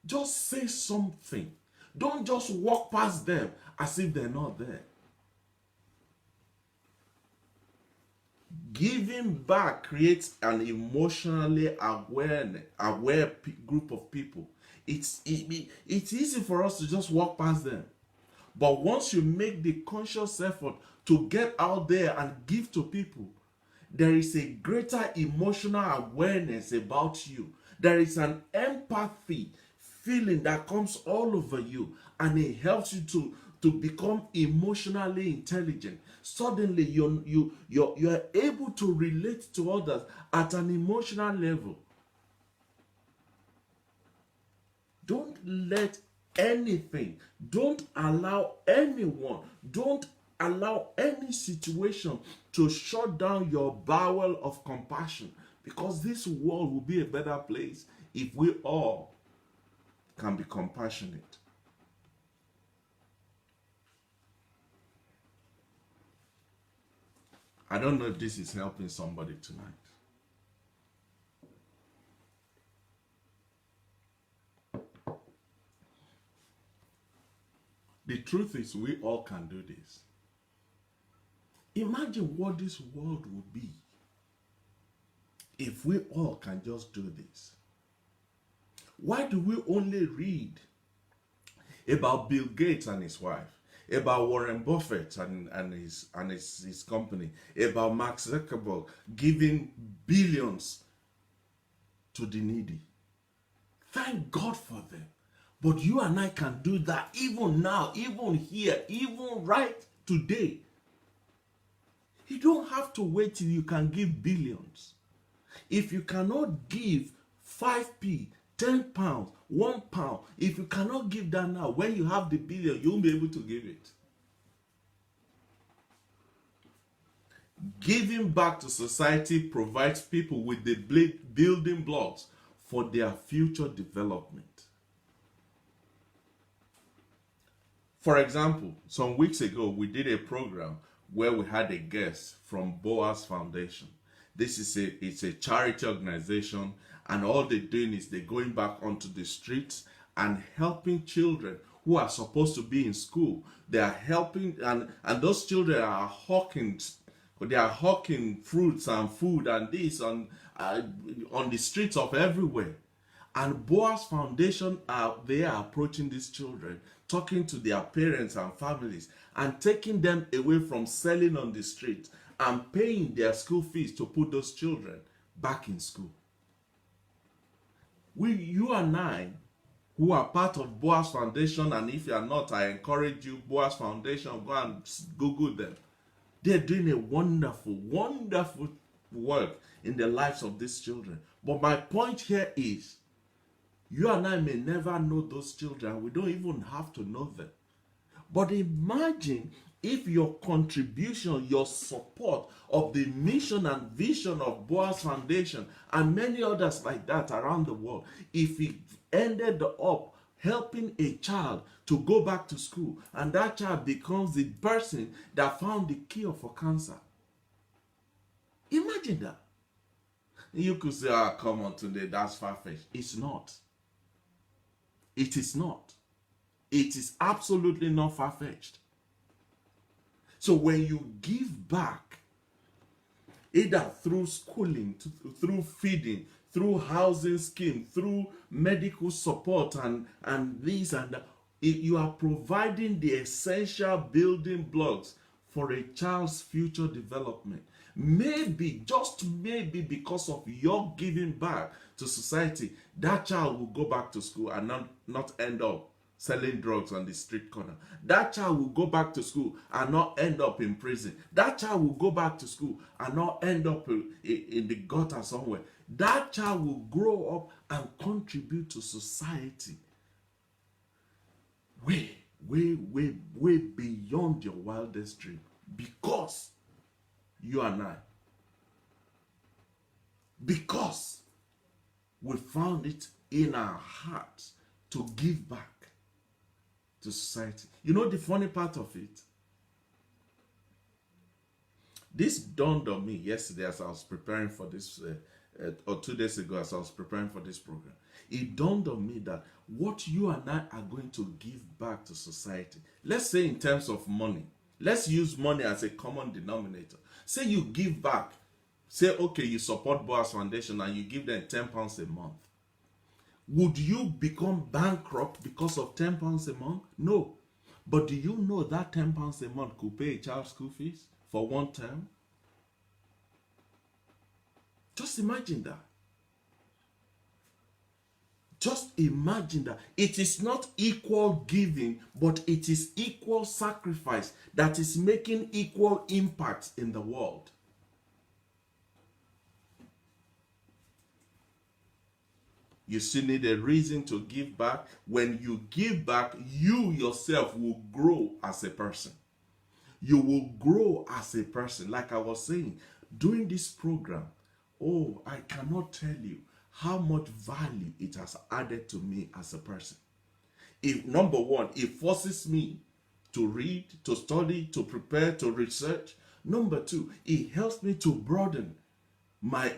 Just say something. Don't just walk past them as if they're not there. Giving back creates an emotionally aware group of people. It's easy for us to just walk past them. But once you make the conscious effort to get out there and give to people, there is a greater emotional awareness about you. There is an empathy feeling that comes all over you, and it helps you to become emotionally intelligent. Suddenly you're able to relate to others at an emotional level. Don't let anything, don't allow anyone, don't allow any situation to shut down your bowel of compassion, because this world will be a better place if we all can be compassionate. I don't know if this is helping somebody tonight. The truth is, we all can do this. Imagine what this world would be if we all can just do this. Why do we only read about Bill Gates and his wife, about Warren Buffett and his company, about Mark Zuckerberg giving billions to the needy? Thank God for them. But you and I can do that even now, even here, even right today. You don't have to wait till you can give billions. If you cannot give 5p, 10 pounds, 1 pound, if you cannot give that now, when you have the billion, you won't be able to give it. Giving back to society provides people with the building blocks for their future development. For example, some weeks ago, we did a program where we had a guest from Boaz Foundation. It's a charity organization, and all they're doing is they're going back onto the streets and helping children who are supposed to be in school. They are helping, and those children are hawking fruits and food and this on the streets of everywhere. And Boaz Foundation they are approaching these children, talking to their parents and families, and taking them away from selling on the street and paying their school fees to put those children back in school. You and I, who are part of Boaz Foundation, and if you are not, I encourage you, Boaz Foundation, go and Google them. They're doing a wonderful, wonderful work in the lives of these children. But my point here is, you and I may never know those children. We don't even have to know them. But imagine if your contribution, your support of the mission and vision of Boaz Foundation and many others like that around the world, if it ended up helping a child to go back to school, and that child becomes the person that found the cure for cancer. Imagine that. You could say, come on today, that's far-fetched. It's not. It is not. It is absolutely not far-fetched. So when you give back, either through schooling, through feeding, through housing scheme, through medical support, and this and that, you are providing the essential building blocks for a child's future development. Maybe, just maybe, because of your giving back to society, that child will go back to school and not end up selling drugs on the street corner. That child will go back to school and not end up in prison. That child will go back to school and not end up in the gutter somewhere. That child will grow up and contribute to society way, way, way, way beyond your wildest dream, because you and I, because we found it in our hearts to give back to society. You know the funny part of it? This dawned on me yesterday as I was preparing for this, or 2 days ago as I was preparing for this program. It dawned on me that what you and I are going to give back to society, let's say in terms of money, let's use money as a common denominator. Say you give back, say, okay, you support Boaz Foundation and you give them £10 a month. Would you become bankrupt because of £10 a month? No. But do you know that £10 a month could pay a child's school fees for one term? Just imagine that. Just imagine that. It is not equal giving, but it is equal sacrifice that is making equal impact in the world. You still need a reason to give back. When you give back, you yourself will grow as a person. You will grow as a person. Like I was saying, during this program, oh, I cannot tell you how much value it has added to me as a person. If number one, it forces me to read, to study, to prepare, to research. Number two, it helps me to broaden my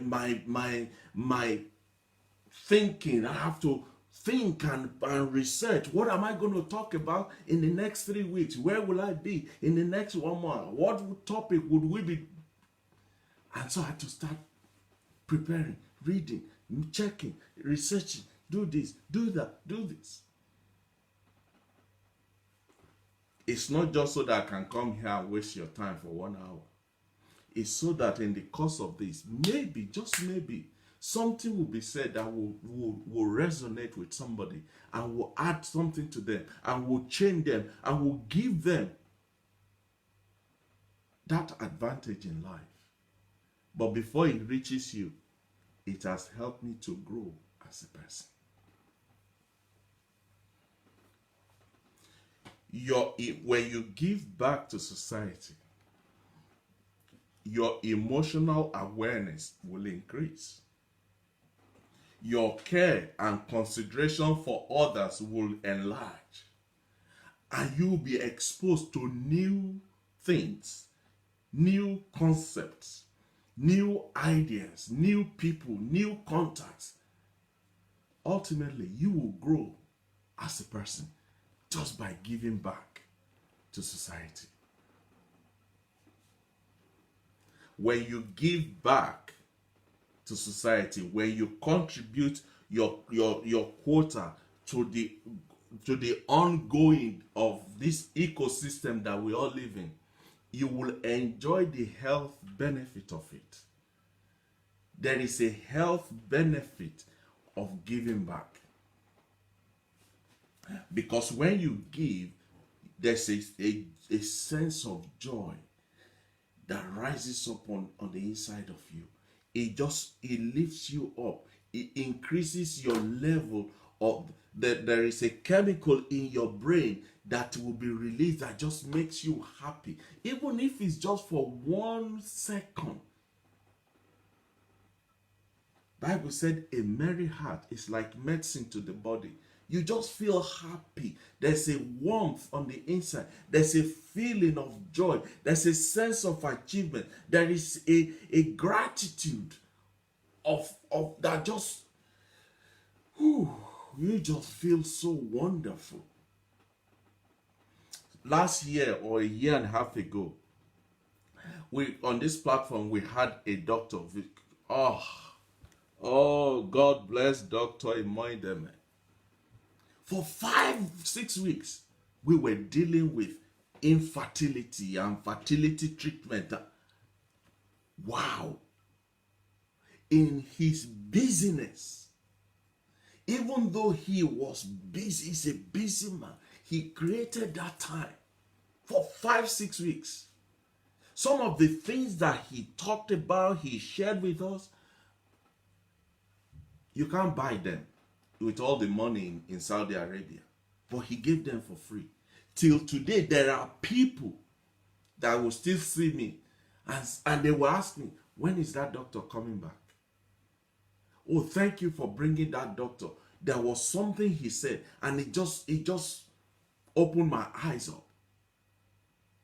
thinking. I have to think and research. What am I going to talk about in the next 3 weeks? Where will I be in the next 1 month? What topic would we be? And so I had to start preparing, reading, checking, researching, do this, do that, do this. It's not just so that I can come here and waste your time for 1 hour. It's so that in the course of this, maybe, just maybe, something will be said that will resonate with somebody and will add something to them and will change them and will give them that advantage in life. But before it reaches you, it has helped me to grow as a person. When you give back to society, your emotional awareness will increase. Your care and consideration for others will enlarge. And you'll be exposed to new things, new concepts, new ideas, new people, new contacts. Ultimately, you will grow as a person just by giving back to society. When you give back to society, when you contribute your quota to the ongoing of this ecosystem that we all live in, you will enjoy the health benefit of it. There is a health benefit of giving back. Because when you give, there's a sense of joy that rises up on the inside of you. It lifts you up. It increases your level of there is a chemical in your brain that will be released that just makes you happy, even if it's just for 1 second. Bible said a merry heart is like medicine to the body. You just feel happy. There's a warmth on the inside. There's a feeling of joy. There's a sense of achievement. There is a gratitude of that just, you just feel so wonderful. last year or a year and a half ago, we on this platform we had a doctor. Oh, oh, God bless Dr. Imoideme. For 5, 6 weeks, we were dealing with infertility and fertility treatment. Wow. In his business, even though he was busy, he's a busy man, he created that time for 5, 6 weeks. Some of the things that he talked about, he shared with us, you can't buy them with all the money in Saudi Arabia. But he gave them for free. Till today, there are people that will still see me and they will ask me, when is that doctor coming back? Oh, thank you for bringing that doctor. There was something he said and it just opened my eyes up.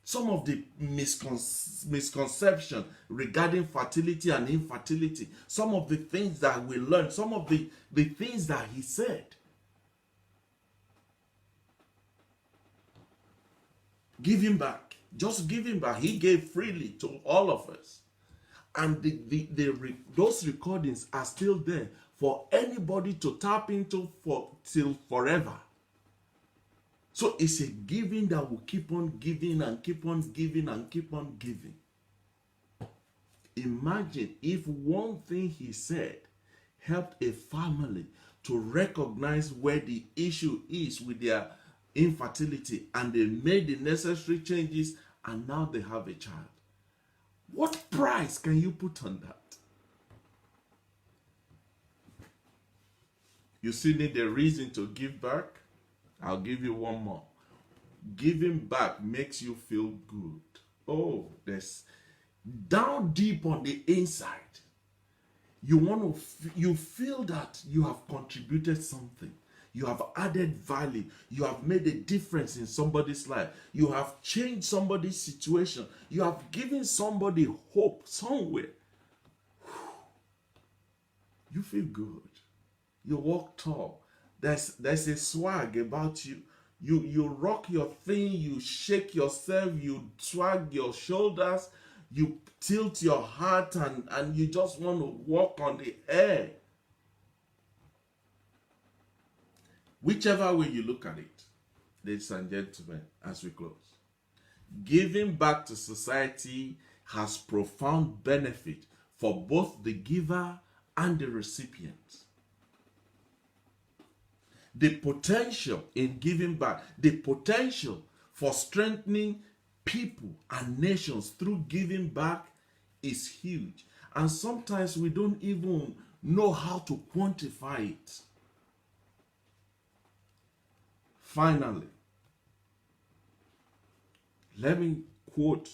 Some of the misconception regarding fertility and infertility, some of the things that we learned, some of the things that he said. Give him back. Just give him back. He gave freely to all of us. And those recordings are still there for anybody to tap into till forever. So it's a giving that will keep on giving and keep on giving and keep on giving. Imagine if one thing he said helped a family to recognize where the issue is with their infertility and they made the necessary changes and now they have a child. What price can you put on that? You still need a reason to give back? I'll give you one more. Giving back makes you feel good. Oh, there's down deep on the inside. You feel that you have contributed something. You have added value. You have made a difference in somebody's life. You have changed somebody's situation. You have given somebody hope somewhere. You feel good. You walk tall. There's a swag about you. You rock your thing, you shake yourself, you swag your shoulders, you tilt your heart and you just want to walk on the air. Whichever way you look at it, ladies and gentlemen, as we close, giving back to society has profound benefit for both the giver and the recipient. The potential in giving back, the potential for strengthening people and nations through giving back is huge. And sometimes we don't even know how to quantify it. Finally, let me quote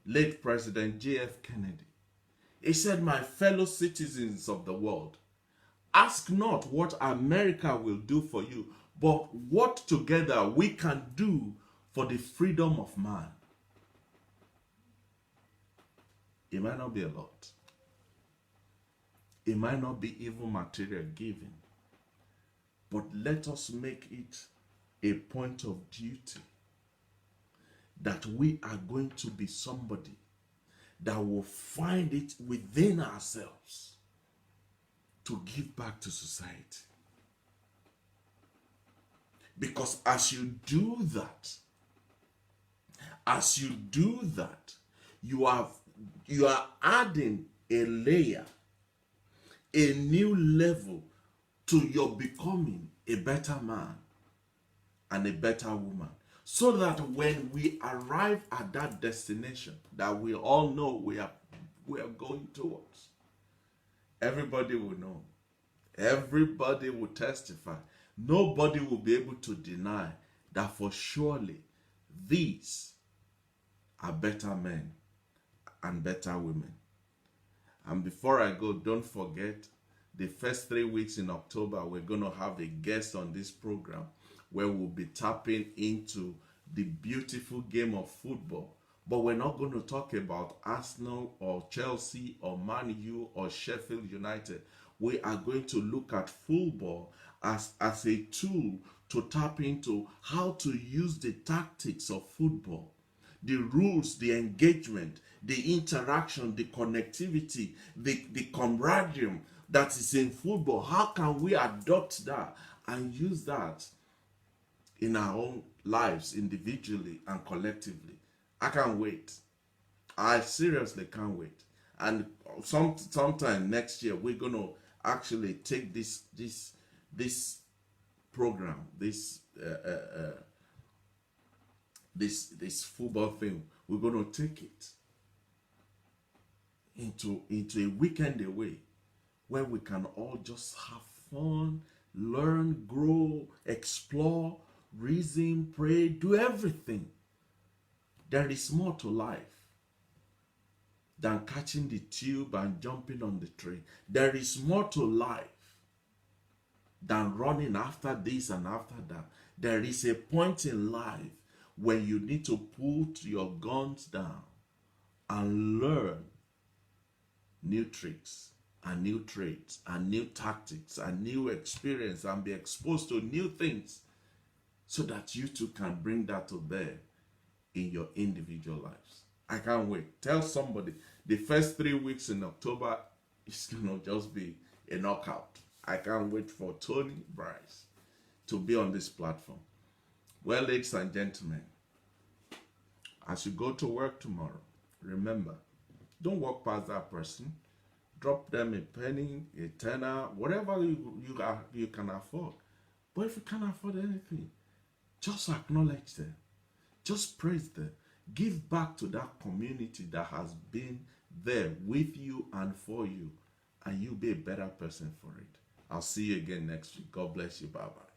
late President J.F. Kennedy. He said, "My fellow citizens of the world, ask not what America will do for you, but what together we can do for the freedom of man." It might not be a lot. It might not be even material giving. But let us make it a point of duty that we are going to be somebody that will find it within ourselves to give back to society. Because as you do that, you are adding a layer, a new level to your becoming a better man and a better woman. So that when we arrive at that destination that we all know we are going towards, everybody will know. Everybody will testify. Nobody will be able to deny that for surely these are better men and better women. And before I go, don't forget, the first 3 weeks in October, we're going to have a guest on this program where we'll be tapping into the beautiful game of football. But we're not going to talk about Arsenal or Chelsea or Man U or Sheffield United. We are going to look at football as a tool to tap into how to use the tactics of football, the rules, the engagement, the interaction, the connectivity, the camaraderie that is in football. How can we adopt that and use that in our own lives individually and collectively? I can't wait. I seriously can't wait. And sometime next year we're gonna actually take this program, this football thing. We're gonna take it into a weekend away where we can all just have fun, learn, grow, explore, reason, pray, do everything. There is more to life than catching the tube and jumping on the train. There is more to life than running after this and after that. There is a point in life when you need to put your guns down and learn new tricks and new trades and new tactics and new experience and be exposed to new things so that you too can bring that to bear in your individual lives. I can't wait. Tell somebody the first 3 weeks in October is going to just be a knockout. I can't wait for Tony Bryce to be on this platform. Well, ladies and gentlemen, as you go to work tomorrow, remember, don't walk past that person. Drop them a penny, a tenner, whatever you can afford. But if you can't afford anything, just acknowledge them. Just praise them. Give back to that community that has been there with you and for you, and you'll be a better person for it. I'll see you again next week. God bless you. Bye-bye.